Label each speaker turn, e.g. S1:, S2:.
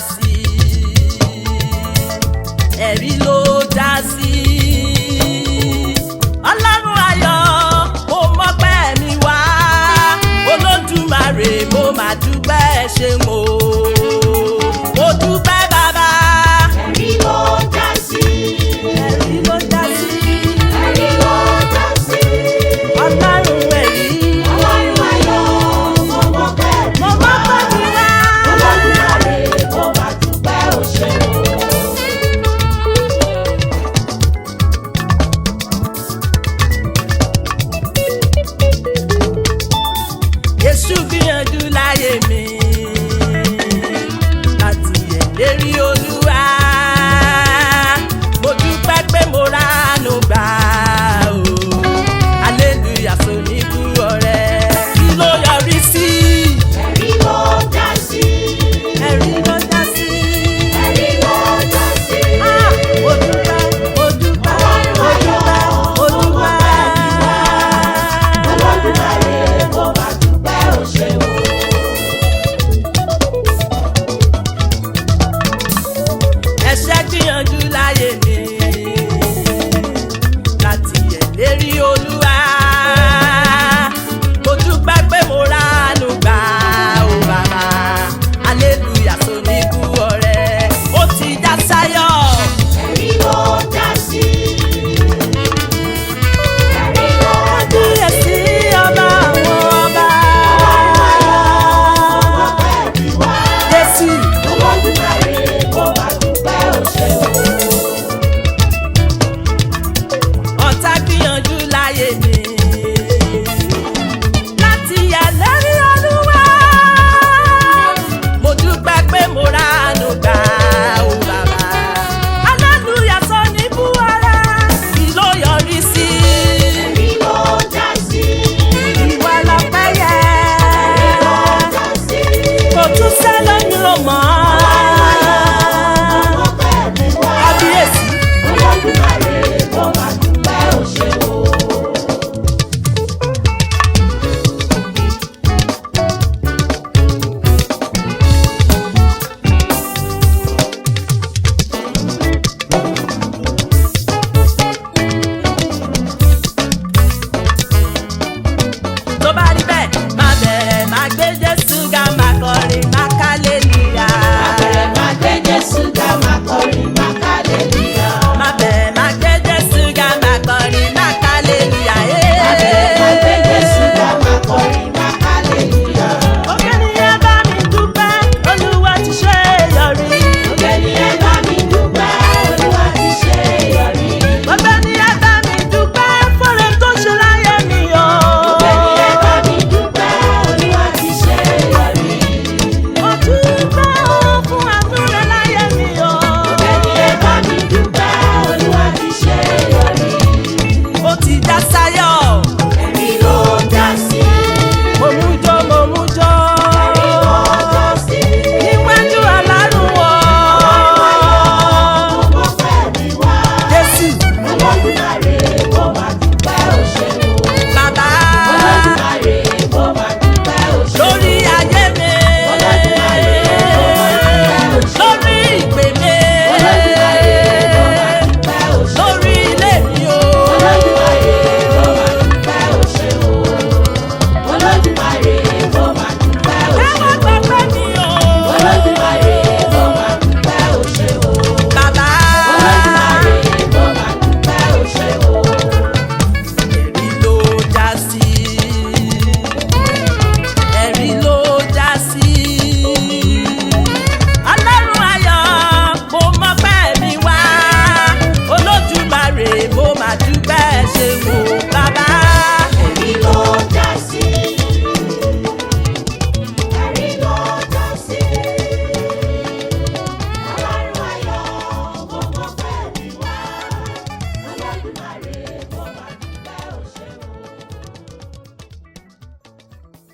S1: sí. Ẹ̀rí ló já sí. Ọlọ́run ayọ̀ mo mọ́pẹ́ mi wá. Olódùmarè mo máa dúpẹ́ ṣeun o. Mo dúpẹ́ bàbá.
S2: Ẹ̀rí ló já sí.
S1: Ẹ̀rí ló já sí.
S2: Ẹ̀rí ló já sí.
S1: Ọlọ́run ẹ̀rí.
S2: Ọlọ́run ayọ̀ mo mọ́pẹ́ mi
S1: Mo
S2: wá.
S1: mọ́pẹ́ mi wá.
S2: Olódùmarè mo máa dúpẹ́ o ṣeun.
S1: Èṣù gbìyànjú láyé mi láti ẹ̀lérí Olúwa. Mo dúpẹ́ pé mo ránú gbà o. Hallelujah sóníkú ọ̀rẹ́. Kí ló yọrí sí?
S2: Ẹ̀rí ló já sí.
S1: Ẹ̀rí ló já sí.
S2: Ẹ̀rí ló já sí.
S1: Mo dúpẹ́, mo dúpẹ́, mo dúpẹ́, mo dúpẹ́.
S2: Olódùmarè mo máa dúpẹ́ o ṣeun.
S1: Ẹ̀ṣẹ̀ gbìyànjú láyé mi.